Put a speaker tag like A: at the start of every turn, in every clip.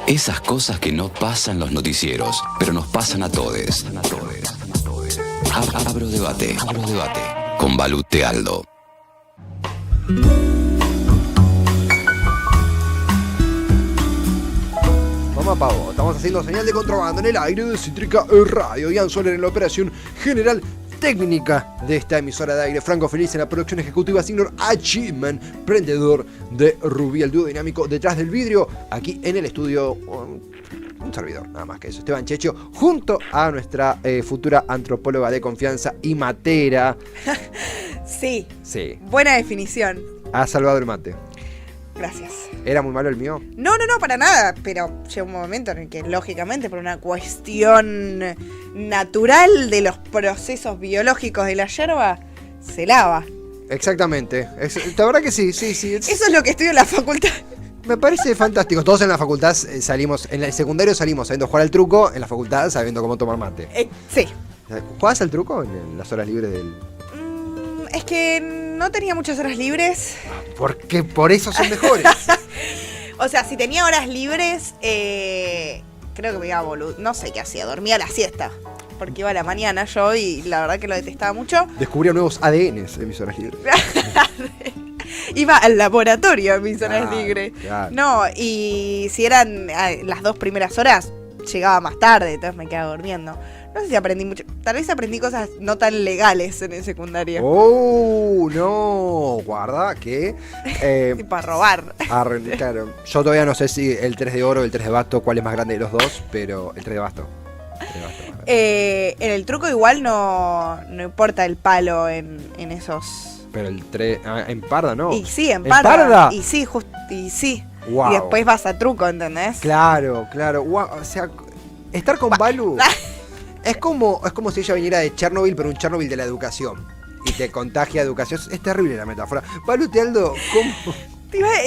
A: Esas cosas que no pasan en los noticieros, pero nos pasan a todes. Abro debate. Con Balu Tealdo.
B: Mamá Pavo, estamos haciendo señal de contrabando en el aire de Cítrica Radio. Ian Soler en la operación general técnica de esta emisora de aire. Franco Feliz en la producción ejecutiva. Signor Achievement, prendedor de Rubí, el dúo dinámico detrás del vidrio. Aquí en el estudio, un servidor, nada más que eso, Esteban Checho, junto a nuestra futura antropóloga de confianza y matera.
C: Sí.
B: Buena
C: definición.
B: Ha salvado el mate.
C: Gracias.
B: ¿Era muy malo el mío?
C: No, para nada. Pero llega un momento en el que, lógicamente, por una cuestión natural de los procesos biológicos de la yerba, se lava.
B: Exactamente. La verdad que sí.
C: Eso es lo que estudio en la facultad.
B: Me parece fantástico. Todos en la facultad salimos, en el secundario salimos sabiendo jugar al truco, en la facultad sabiendo cómo tomar mate.
C: Sí.
B: ¿Jugás al truco en las horas libres del...?
C: Es que no tenía muchas horas libres.
B: Porque por eso son mejores.
C: O sea, si tenía horas libres, creo que me iba a no sé qué hacía, dormía la siesta. Porque iba a la mañana yo y la verdad que lo detestaba mucho.
B: Descubría nuevos ADNs en mis horas libres.
C: Iba al laboratorio en mis horas libres.
B: Claro.
C: No, y si eran las 2 primeras horas, llegaba más tarde, entonces me quedaba durmiendo. No sé si aprendí mucho. Tal vez aprendí cosas no tan legales en el secundario.
B: ¡Oh, no! Guarda que...
C: para robar.
B: Claro. Yo todavía no sé si el 3 de oro o el 3 de basto, cuál es más grande de los dos, pero el 3 de basto.
C: En el truco igual no importa el palo en esos...
B: Pero el 3... en parda, ¿no?
C: Y sí, en parda. Y sí,
B: Wow.
C: Y después vas a truco, ¿entendés?
B: Claro. Wow. O sea, estar con Balu... Es como si ella viniera de Chernobyl, pero un Chernobyl de la educación. Y te contagia educación. Es terrible la metáfora. Balu Tealdo, ¿cómo?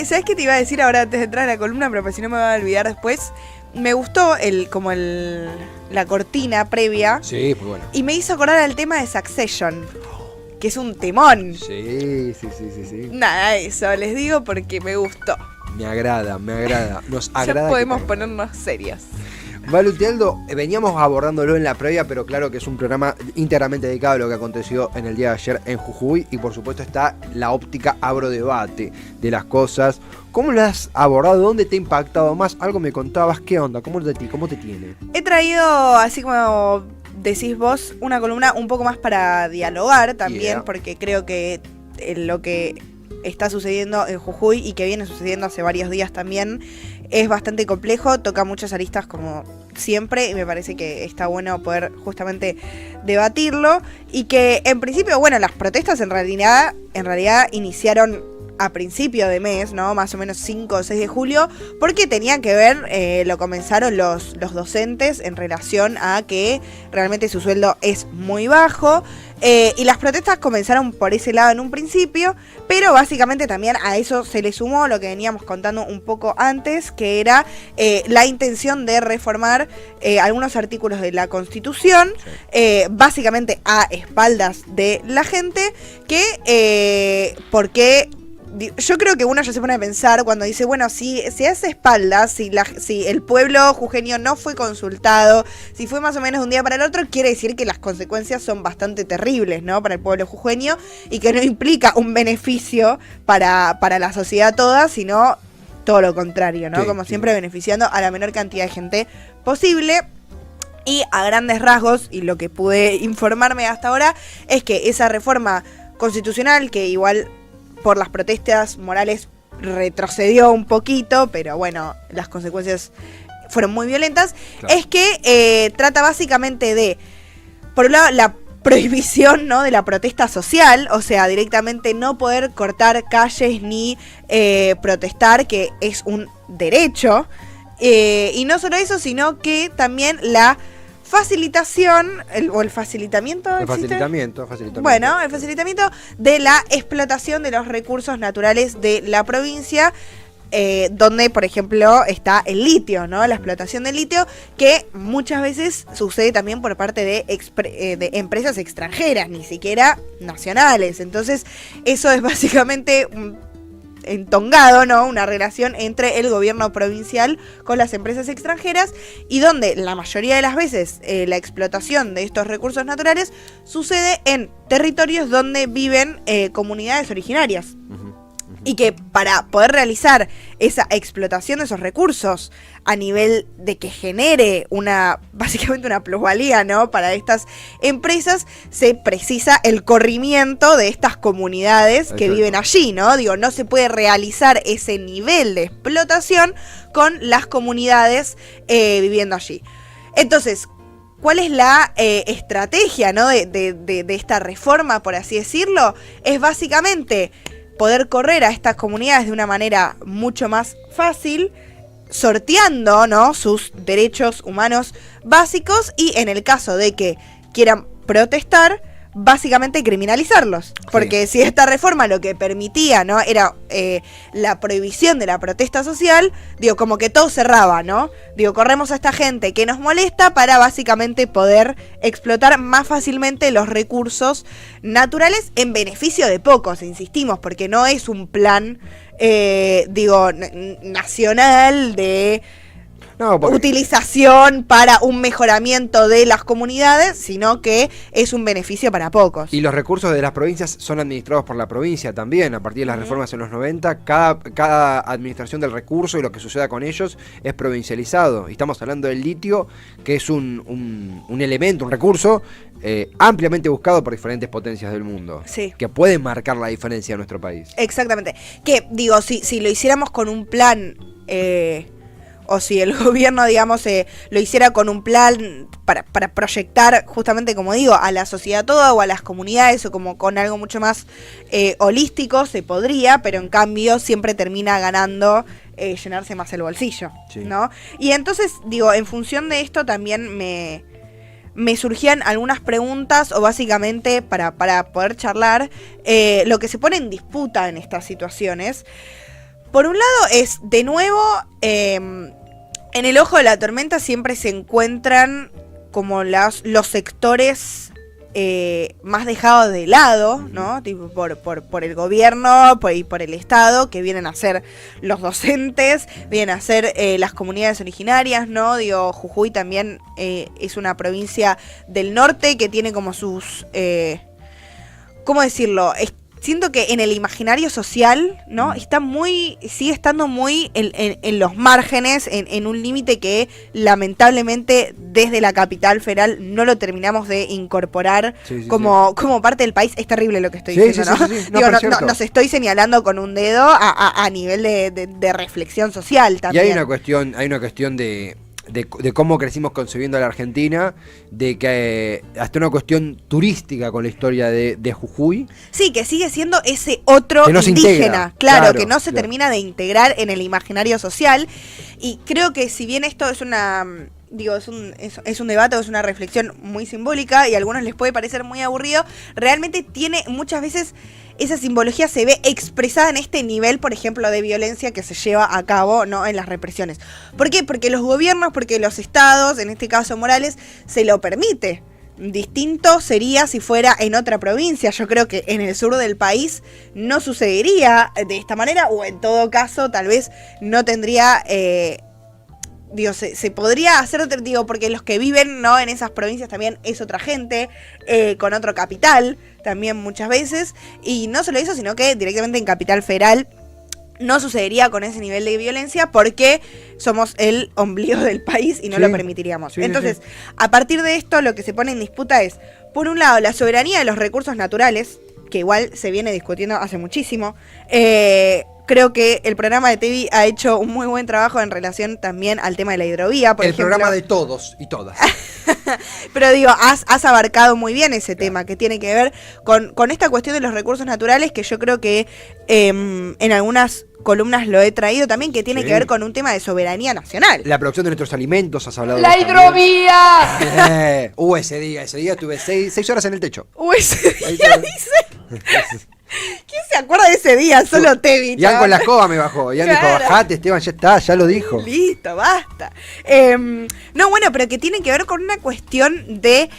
C: ¿Sabes qué te iba a decir ahora antes de entrar a la columna? Pero si no me voy a olvidar después. Me gustó la cortina previa.
B: Sí, pues bueno.
C: Y me hizo acordar al tema de Succession, que es un temón.
B: Sí.
C: Nada, eso les digo porque me gustó.
B: Me agrada. Nos agrada.
C: Ya podemos ponernos serios.
B: Balu Tealdo, veníamos abordándolo en la previa, pero claro que es un programa íntegramente dedicado a lo que aconteció en el día de ayer en Jujuy y por supuesto está la óptica abro debate de las cosas. ¿Cómo lo has abordado? ¿Dónde te ha impactado más? Algo me contabas, ¿qué onda? ¿Cómo te tiene?
C: He traído, así como decís vos, una columna un poco más para dialogar también, porque creo que lo que está sucediendo en Jujuy y que viene sucediendo hace varios días también es bastante complejo, toca muchas aristas como siempre y me parece que está bueno poder justamente debatirlo y que en principio, bueno, las protestas en realidad iniciaron a principio de mes, ¿no? Más o menos 5 o 6 de julio, porque tenían que ver, lo comenzaron los docentes en relación a que realmente su sueldo es muy bajo, y las protestas comenzaron por ese lado en un principio, pero básicamente también a eso se le sumó lo que veníamos contando un poco antes, que era la intención de reformar algunos artículos de la Constitución, básicamente a espaldas de la gente, porque yo creo que uno ya se pone a pensar cuando dice, bueno, si hace espaldas, si el pueblo jujeño no fue consultado, si fue más o menos de un día para el otro, quiere decir que las consecuencias son bastante terribles, ¿no? Para el pueblo jujeño y que no implica un beneficio para la sociedad toda, sino todo lo contrario, ¿no? Como siempre beneficiando a la menor cantidad de gente posible. Y a grandes rasgos, y lo que pude informarme hasta ahora, es que esa reforma constitucional, que igual por las protestas morales retrocedió un poquito, pero bueno, las consecuencias fueron muy violentas, claro. Es que trata básicamente de, por un lado, la prohibición, ¿no?, de la protesta social, o sea, directamente no poder cortar calles ni protestar, que es un derecho, y no solo eso, sino que también la facilitación, el facilitamiento.
B: El facilitamiento.
C: Bueno, el facilitamiento de la explotación de los recursos naturales de la provincia, donde, por ejemplo, está el litio, ¿no? La explotación del litio, que muchas veces sucede también por parte de empresas extranjeras, ni siquiera nacionales. Entonces, eso es básicamente entongado, ¿no? Una relación entre el gobierno provincial con las empresas extranjeras y donde la mayoría de las veces la explotación de estos recursos naturales sucede en territorios donde viven comunidades originarias. Y que para poder realizar esa explotación de esos recursos a nivel de que genere básicamente una plusvalía, ¿no? Para estas empresas, se precisa el corrimiento de estas comunidades que viven allí, ¿no? Digo, no se puede realizar ese nivel de explotación con las comunidades viviendo allí. Entonces, ¿cuál es la estrategia, ¿no? de esta reforma, por así decirlo? Es básicamente poder correr a estas comunidades de una manera mucho más fácil, sorteando, ¿no? sus derechos humanos básicos y en el caso de que quieran protestar, básicamente criminalizarlos. Porque si esta reforma lo que permitía, ¿no? era la prohibición de la protesta social, digo, como que todo cerraba, ¿no? Digo, corremos a esta gente que nos molesta para básicamente poder explotar más fácilmente los recursos naturales en beneficio de pocos, insistimos, porque no es un plan, nacional de utilización para un mejoramiento de las comunidades, sino que es un beneficio para pocos.
B: Y los recursos de las provincias son administrados por la provincia también. A partir de las reformas en los 90, cada administración del recurso y lo que suceda con ellos es provincializado. Y estamos hablando del litio, que es un elemento, un recurso ampliamente buscado por diferentes potencias del mundo.
C: Sí.
B: Que pueden marcar la diferencia en nuestro país.
C: Exactamente. Que, digo, si lo hiciéramos con un plan... o si el gobierno, digamos, lo hiciera con un plan para proyectar, justamente como digo, a la sociedad toda o a las comunidades o como con algo mucho más holístico, se podría, pero en cambio siempre termina ganando llenarse más el bolsillo, ¿no? Y entonces, digo, en función de esto también me surgían algunas preguntas o básicamente para poder charlar lo que se pone en disputa en estas situaciones. Por un lado es, de nuevo, en el ojo de la tormenta siempre se encuentran como los sectores más dejados de lado, ¿no? Tipo por el gobierno y por el Estado, que vienen a ser los docentes, vienen a ser las comunidades originarias, ¿no? Digo, Jujuy también es una provincia del norte que tiene como sus... ¿cómo decirlo? Siento que en el imaginario social, ¿no? Sigue estando muy en los márgenes, en un límite que lamentablemente desde la capital federal no lo terminamos de incorporar como parte del país. Es terrible lo que estoy diciendo, ¿no? Digo, nos estoy señalando con un dedo a nivel de reflexión social también.
B: Y hay una cuestión de cómo crecimos concebiendo a la Argentina, de que hasta una cuestión turística con la historia de Jujuy.
C: Sí, que sigue siendo ese otro
B: que no
C: indígena, claro, que no se termina de integrar en el imaginario social. Y creo que si bien esto es una... Digo, es un debate o es una reflexión muy simbólica y a algunos les puede parecer muy aburrido, realmente tiene muchas veces esa simbología se ve expresada en este nivel, por ejemplo, de violencia que se lleva a cabo, ¿no? En las represiones. ¿Por qué? Porque los gobiernos, porque los estados, en este caso Morales, se lo permite. Distinto sería si fuera en otra provincia. Yo creo que en el sur del país no sucedería de esta manera, o en todo caso tal vez no tendría... se podría hacer, porque los que viven, ¿no? en esas provincias también es otra gente, con otro capital también muchas veces, y no solo eso, sino que directamente en Capital Federal no sucedería con ese nivel de violencia porque somos el ombligo del país y no lo permitiríamos. Entonces, a partir de esto, lo que se pone en disputa es, por un lado, la soberanía de los recursos naturales, que igual se viene discutiendo hace muchísimo. Creo que el programa de TV ha hecho un muy buen trabajo en relación también al tema de la hidrovía, por ejemplo. El
B: programa de todos y todas.
C: Pero digo, has abarcado muy bien ese tema que tiene que ver con esta cuestión de los recursos naturales, que yo creo que en algunas columnas lo he traído también, que tiene que ver con un tema de soberanía nacional.
B: La producción de nuestros alimentos, has hablado
D: ¡La hidrovía!
B: Ese día estuve 6 horas en el techo.
C: Ese día dice... ¿Quién se acuerda de ese día? Solo Tevi.
B: Ian con la escoba me bajó. Ian dijo, bajate, Esteban, ya está, ya lo dijo.
C: Listo, basta. No, bueno, pero que tiene que ver con una cuestión de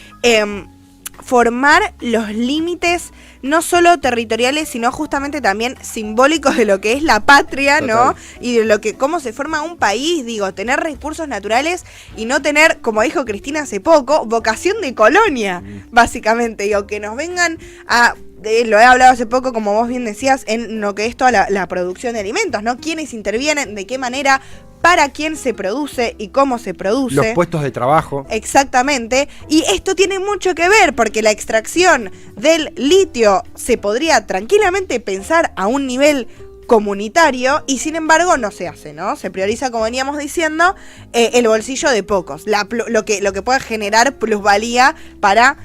C: formar los límites no solo territoriales, sino justamente también simbólicos de lo que es la patria,
B: Total.
C: ¿no? Y de lo que cómo se forma un país, digo, tener recursos naturales y no tener, como dijo Cristina hace poco, vocación de colonia, básicamente, digo, que nos vengan a... lo he hablado hace poco, como vos bien decías, en lo que es toda la producción de alimentos, ¿no? ¿Quiénes intervienen? ¿De qué manera? ¿Para quién se produce y cómo se produce?
B: Los puestos de trabajo.
C: Exactamente, y esto tiene mucho que ver porque la extracción del litio se podría tranquilamente pensar a un nivel comunitario y sin embargo no se hace, ¿no? Se prioriza, como veníamos diciendo, el bolsillo de pocos, lo que puede generar plusvalía para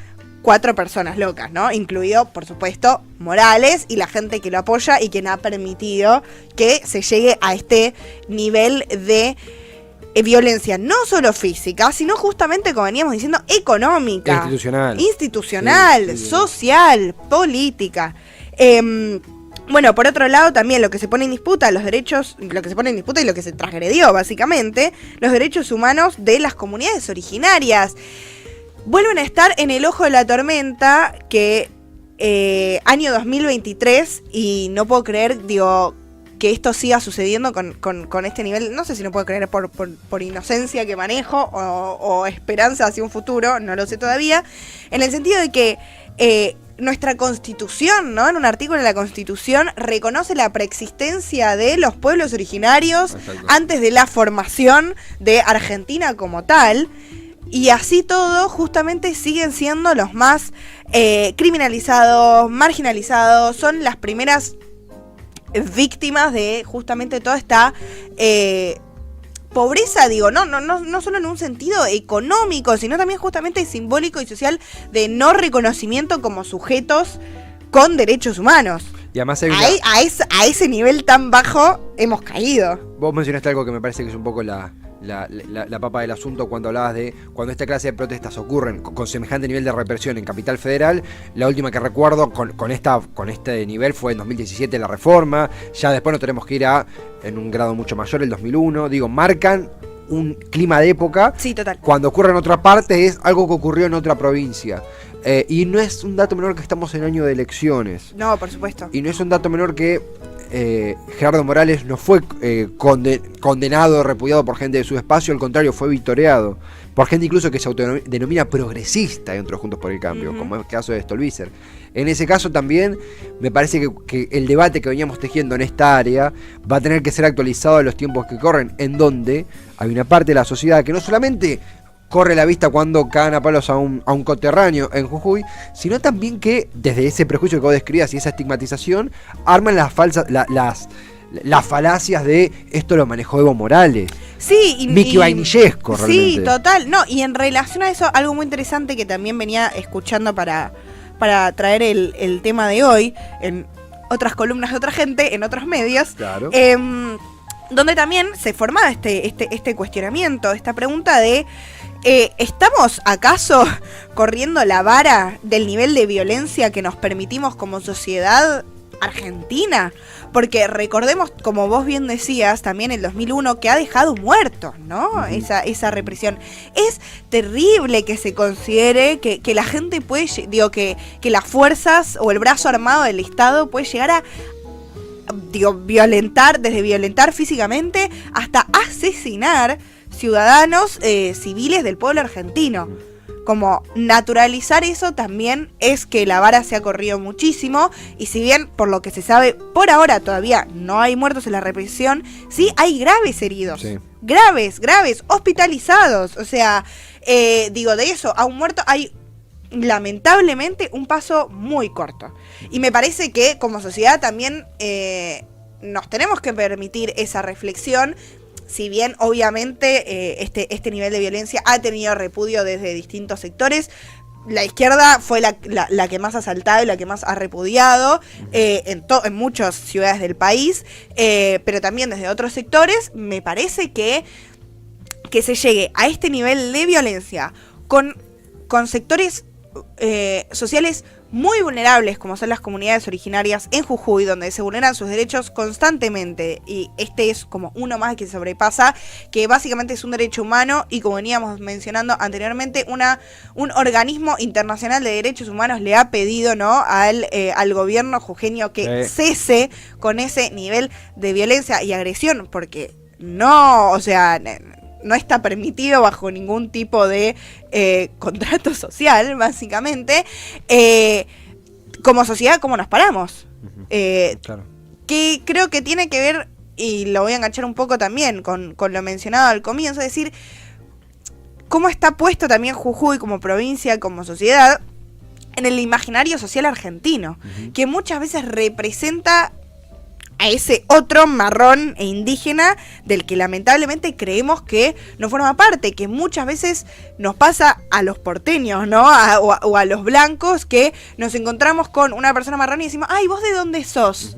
C: 4 personas locas, ¿no? Incluido, por supuesto, Morales y la gente que lo apoya y quien ha permitido que se llegue a este nivel de violencia, no solo física, sino justamente, como veníamos diciendo, económica. Institucional,
B: Sí, sí, sí.
C: social, política. Bueno, por otro lado, también lo que se pone en disputa, lo que se pone en disputa y lo que se transgredió, básicamente, los derechos humanos de las comunidades originarias. Vuelven a estar en el ojo de la tormenta que año 2023 y no puedo creer, digo, que esto siga sucediendo con este nivel. No sé si no puedo creer por inocencia que manejo o esperanza hacia un futuro, no lo sé todavía, en el sentido de que nuestra Constitución, ¿no? En un artículo de la Constitución reconoce la preexistencia de los pueblos originarios.
B: Exacto.
C: Antes de la formación de Argentina como tal. Y así todo, justamente siguen siendo los más criminalizados, marginalizados, son las primeras víctimas de justamente toda esta pobreza, digo, no solo en un sentido económico, sino también justamente simbólico y social de no reconocimiento como sujetos con derechos humanos.
B: Y además hay
C: A ese nivel tan bajo hemos caído.
B: Vos mencionaste algo que me parece que es un poco la papa del asunto cuando hablabas de cuando esta clase de protestas ocurren con semejante nivel de represión en Capital Federal. La última que recuerdo con este nivel fue en 2017 la reforma. Ya después nos tenemos que ir en un grado mucho mayor, el 2001. Digo, marcan un clima de época.
C: Sí, total.
B: Cuando ocurre en otra parte es algo que ocurrió en otra provincia. Y no es un dato menor que estamos en año de elecciones.
C: No, por supuesto.
B: Y no es un dato menor que Gerardo Morales no fue condenado, repudiado por gente de su espacio, al contrario, fue victoriado por gente incluso que se autodenomina progresista dentro de Juntos por el Cambio, como es el caso de Stolbizer. En ese caso también me parece que el debate que veníamos tejiendo en esta área va a tener que ser actualizado a los tiempos que corren, en donde hay una parte de la sociedad que no solamente corre la vista cuando cagan a palos a un coterráneo en Jujuy, sino también que desde ese prejuicio que vos describías y esa estigmatización arman las falacias de esto lo manejó Evo Morales.
C: Sí,
B: Mickey Vainillesco, realmente.
C: Sí, total. No, y en relación a eso, algo muy interesante que también venía escuchando para traer el tema de hoy, en otras columnas de otra gente, en otros medios.
B: Claro.
C: Donde también se formaba este cuestionamiento, esta pregunta de ¿estamos acaso corriendo la vara del nivel de violencia que nos permitimos como sociedad argentina? Porque recordemos, como vos bien decías, también el 2001, que ha dejado muertos, ¿no? Esa represión. Es terrible que se considere que la gente puede, digo, que las fuerzas o el brazo armado del Estado puede llegar a violentar físicamente hasta asesinar ciudadanos civiles del pueblo argentino. Como naturalizar eso también es que la vara se ha corrido muchísimo, y si bien por lo que se sabe por ahora todavía no hay muertos en la represión, sí hay graves heridos.
B: Sí.
C: Graves, hospitalizados. O sea, de eso a un muerto hay lamentablemente un paso muy corto. Y me parece que como sociedad también nos tenemos que permitir esa reflexión. Si bien obviamente este nivel de violencia ha tenido repudio desde distintos sectores, la izquierda fue la que más ha saltado y la que más ha repudiado en muchas ciudades del país, pero también desde otros sectores. Me parece que se llegue a este nivel de violencia con sectores sociales muy vulnerables como son las comunidades originarias en Jujuy, donde se vulneran sus derechos constantemente, y este es como uno más que se sobrepasa, que básicamente es un derecho humano, y como veníamos mencionando anteriormente, un organismo internacional de derechos humanos le ha pedido, ¿no?, al gobierno jujeño que cese con ese nivel de violencia y agresión, porque no, o sea, no está permitido bajo ningún tipo de contrato social, básicamente. Como sociedad, ¿cómo nos paramos?
B: Claro.
C: Que creo que tiene que ver, y lo voy a enganchar un poco también con lo mencionado al comienzo, es decir, cómo está puesto también Jujuy como provincia, como sociedad, en el imaginario social argentino, que muchas veces representa a ese otro marrón e indígena del que lamentablemente creemos que no forma parte, que muchas veces nos pasa a los porteños, ¿no? O a los blancos, que nos encontramos con una persona marrón y decimos, ay, ¿vos de dónde sos?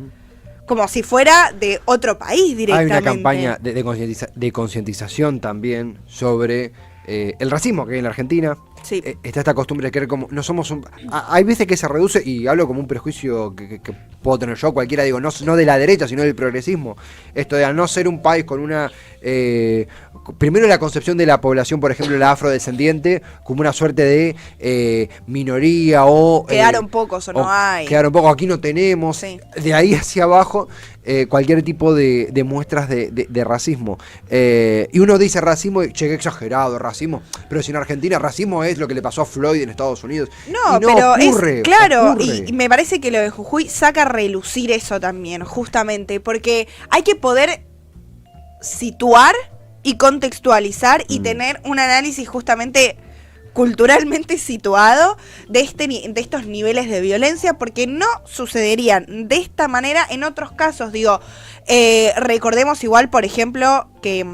C: Como si fuera de otro país directamente.
B: Hay una campaña de concientización también sobre el racismo que hay en la Argentina.
C: Sí.
B: Está esta costumbre de creer como no somos hay veces que se reduce, y hablo como un prejuicio que puedo tener yo, cualquiera, digo, no de la derecha, sino del progresismo, esto de al no ser un país con una primero la concepción de la población, por ejemplo la afrodescendiente, como una suerte de minoría, o
C: quedaron pocos o no hay,
B: quedaron pocos, aquí no tenemos,
C: sí.
B: De ahí hacia abajo cualquier tipo de muestras de racismo, y uno dice racismo y che, qué exagerado racismo, pero si en Argentina racismo es lo que le pasó a Floyd en Estados Unidos.
C: No, pero ocurre, claro, y me parece que lo de Jujuy saca a relucir eso también, justamente, porque hay que poder situar y contextualizar y tener un análisis justamente culturalmente situado de estos niveles de violencia, porque no sucederían de esta manera en otros casos. Digo, recordemos igual, por ejemplo, que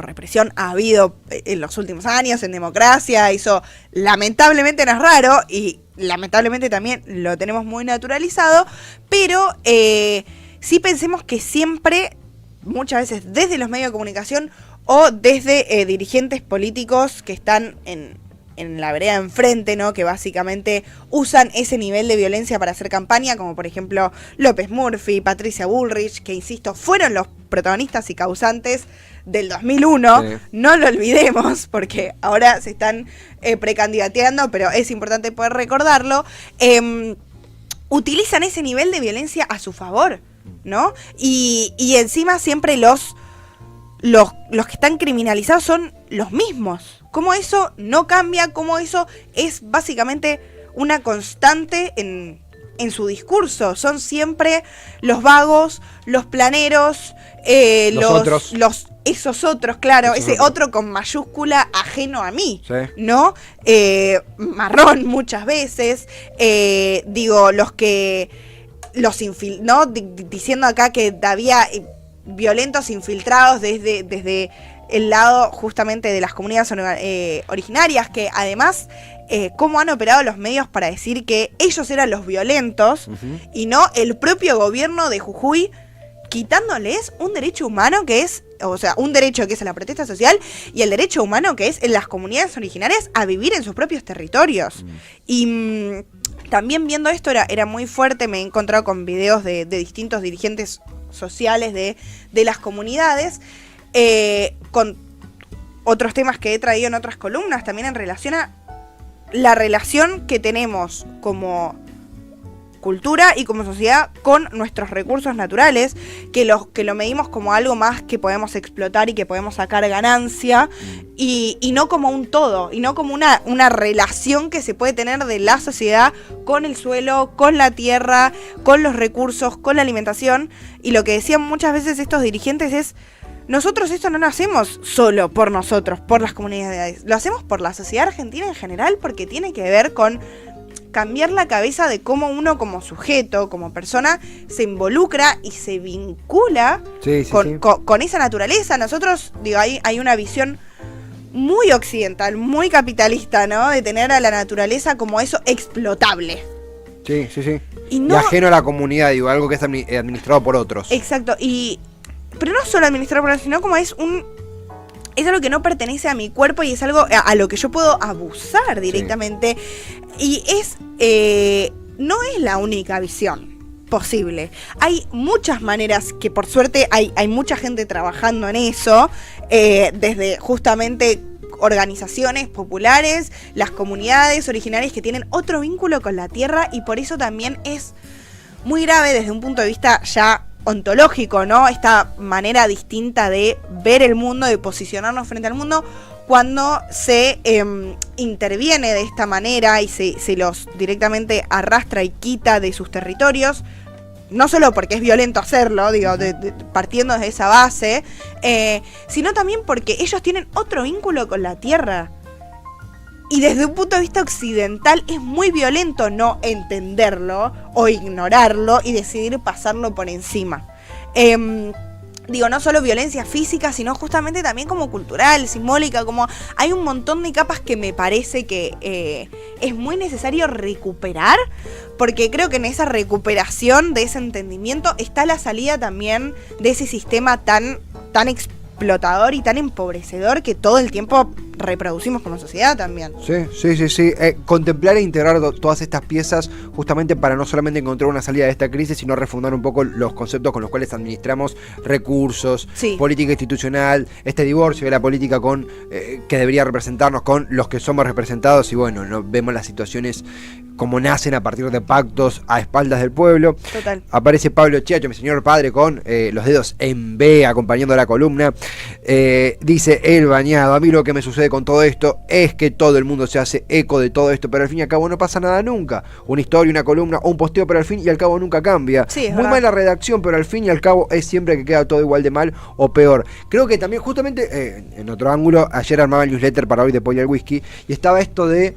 C: represión ha habido en los últimos años en democracia, eso lamentablemente no es raro y lamentablemente también lo tenemos muy naturalizado, pero sí pensemos que siempre, muchas veces desde los medios de comunicación o desde dirigentes políticos que están en la vereda enfrente, ¿no?, que básicamente usan ese nivel de violencia para hacer campaña, como por ejemplo López Murphy, Patricia Bullrich, que insisto, fueron los protagonistas y causantes del 2001, sí. No lo olvidemos, porque ahora se están precandidateando, pero es importante poder recordarlo. Utilizan ese nivel de violencia a su favor, ¿no? Y encima siempre los que están criminalizados son los mismos. ¿Cómo eso no cambia? ¿Cómo eso es básicamente una constante en su discurso? Son siempre los vagos, los planeros, esos otros, claro, ese otro con mayúscula ajeno a mí, sí. ¿No? Marrón muchas veces, ¿no? Diciendo acá que había violentos infiltrados desde el lado justamente de las comunidades originarias, que además cómo han operado los medios para decir que ellos eran los violentos, y no el propio gobierno de Jujuy, quitándoles un derecho humano que es, o sea, un derecho que es a la protesta social, y el derecho humano que es en las comunidades originarias a vivir en sus propios territorios. Y también viendo esto era muy fuerte. Me he encontrado con videos de distintos dirigentes sociales de las comunidades, con otros temas que he traído en otras columnas, también en relación a la relación que tenemos como cultura y como sociedad con nuestros recursos naturales, que lo medimos como algo más que podemos explotar y que podemos sacar ganancia, y no como un todo, y no como una relación que se puede tener de la sociedad con el suelo, con la tierra, con los recursos, con la alimentación. Y lo que decían muchas veces estos dirigentes es: nosotros esto no lo hacemos solo por nosotros, por las comunidades, lo hacemos por la sociedad argentina en general, porque tiene que ver con cambiar la cabeza de cómo uno como sujeto, como persona, se involucra y se vincula con esa naturaleza. Nosotros, hay una visión muy occidental, muy capitalista, ¿no?, de tener a la naturaleza como eso explotable.
B: Sí. Y ajeno a la comunidad, algo que es administrado por otros.
C: Exacto, pero no solo administrado por otros, sino como es es algo que no pertenece a mi cuerpo y es algo a lo que yo puedo abusar directamente. Sí. Y no es la única visión posible. Hay muchas maneras que por suerte hay mucha gente trabajando en eso, desde justamente organizaciones populares, las comunidades originarias que tienen otro vínculo con la tierra, y por eso también es muy grave desde un punto de vista ya ontológico, ¿no? Esta manera distinta de ver el mundo, de posicionarnos frente al mundo, cuando se interviene de esta manera y se los directamente arrastra y quita de sus territorios, no solo porque es violento hacerlo, digo, partiendo desde esa base, sino también porque ellos tienen otro vínculo con la tierra. Y desde un punto de vista occidental es muy violento no entenderlo o ignorarlo y decidir pasarlo por encima. Digo, no solo violencia física, sino justamente también como cultural, simbólica, como hay un montón de capas que me parece que es muy necesario recuperar, porque creo que en esa recuperación de ese entendimiento está la salida también de ese sistema tan explotador y tan empobrecedor que todo el tiempo reproducimos como sociedad también.
B: Sí. Contemplar e integrar todas estas piezas justamente para no solamente encontrar una salida de esta crisis, sino refundar un poco los conceptos con los cuales administramos recursos, política institucional, este divorcio de la política con que debería representarnos con los que somos representados, y bueno, no vemos las situaciones como nacen a partir de pactos a espaldas del pueblo.
C: Total.
B: Aparece Pablo Chiacho, mi señor padre, con los dedos en B acompañando la columna. Dice el bañado: a mí lo que me sucede con todo esto es que todo el mundo se hace eco de todo esto, pero al fin y al cabo no pasa nada nunca. Una historia, una columna o un posteo, pero al fin y al cabo nunca cambia.
C: Sí,
B: muy mala redacción, pero al fin y al cabo es siempre que queda todo igual de mal o peor. Creo que también justamente en otro ángulo, ayer armaba el newsletter para hoy de Pollo al Whisky y estaba esto de,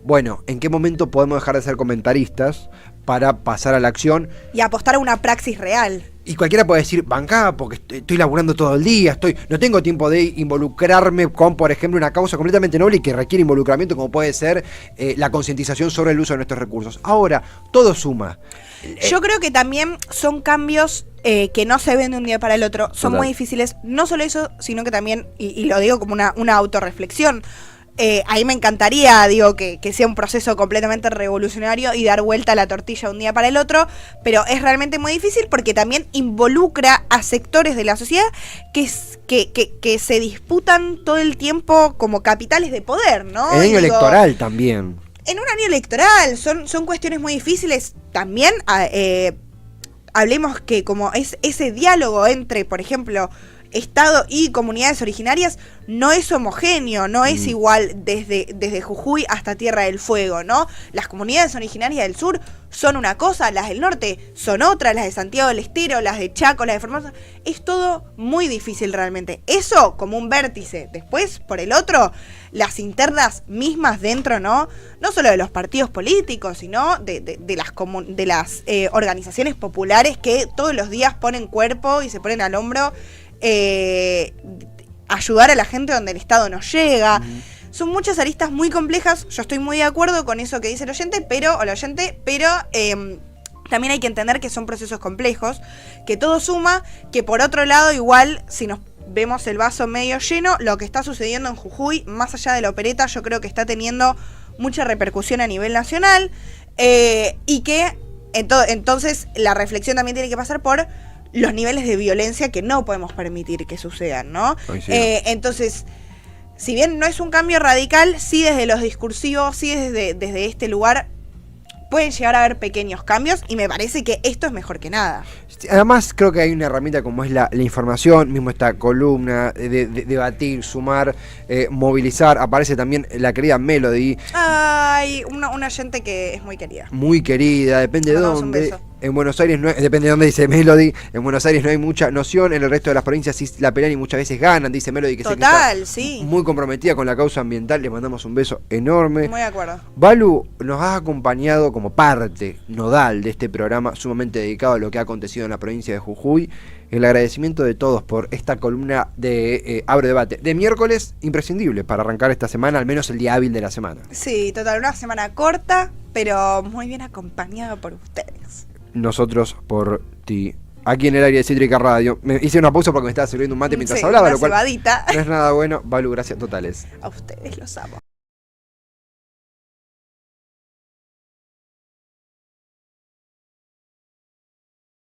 B: bueno, ¿en qué momento podemos dejar de ser comentaristas para pasar a la acción?
C: Y apostar a una praxis real.
B: Y cualquiera puede decir, bancá, porque estoy laburando todo el día, no tengo tiempo de involucrarme con, por ejemplo, una causa completamente noble y que requiere involucramiento, como puede ser la concientización sobre el uso de nuestros recursos. Ahora, todo suma.
C: Yo creo que también son cambios que no se ven de un día para el otro, son muy difíciles. No solo eso, sino que también, y lo digo como una autorreflexión, ahí me encantaría, digo, que sea un proceso completamente revolucionario y dar vuelta a la tortilla de un día para el otro, pero es realmente muy difícil porque también involucra a sectores de la sociedad que se disputan todo el tiempo como capitales de poder, ¿no?
B: En año electoral también.
C: En un año electoral, son cuestiones muy difíciles. También hablemos que como es ese diálogo entre, por ejemplo, Estado y comunidades originarias no es homogéneo, no es igual desde Jujuy hasta Tierra del Fuego, ¿no? Las comunidades originarias del sur son una cosa, las del norte son otra, las de Santiago del Estero, las de Chaco, las de Formosa. Es todo muy difícil realmente. Eso como un vértice. Después, por el otro, las internas mismas dentro, ¿no? No solo de los partidos políticos, sino de las organizaciones populares que todos los días ponen cuerpo y se ponen al hombro ayudar a la gente donde el Estado no llega. Son muchas aristas muy complejas. Yo estoy muy de acuerdo con eso que dice el oyente, pero también hay que entender que son procesos complejos, que todo suma, que por otro lado igual, si nos vemos el vaso medio lleno, lo que está sucediendo en Jujuy, más allá de la opereta, yo creo que está teniendo mucha repercusión a nivel nacional, y que entonces la reflexión también tiene que pasar por los niveles de violencia que no podemos permitir que sucedan, ¿no? Entonces, si bien no es un cambio radical, sí desde los discursivos, sí desde este lugar pueden llegar a haber pequeños cambios y me parece que esto es mejor que nada.
B: Además creo que hay una herramienta como es la información, mismo esta columna, de debatir, sumar, movilizar. Aparece también la querida Melody.
C: Ay, una oyente que es muy querida.
B: Muy querida, depende de dónde.
C: Un beso.
B: En Buenos Aires, depende de dónde, dice Melody. En Buenos Aires no hay mucha noción, en el resto de las provincias sí la pelean y muchas veces ganan, dice Melody, que
C: Total,
B: sé que está muy comprometida con la causa ambiental. Le mandamos un beso enorme.
C: Muy de acuerdo.
B: Balu, nos has acompañado como parte nodal de este programa sumamente dedicado a lo que ha acontecido en la provincia de Jujuy. El agradecimiento de todos por esta columna de Abro Debate de miércoles, imprescindible para arrancar esta semana, al menos el día hábil de la semana.
C: Sí, total, una semana corta, pero muy bien acompañada por ustedes.
B: Nosotros por ti aquí en el aire de Cítrica Radio. Me hice una pausa porque me estaba sirviendo un mate mientras
C: Sí,
B: hablaba,
C: una
B: lo cual
C: cebadita.
B: no es nada bueno. Valu, gracias totales.
C: A ustedes los amo.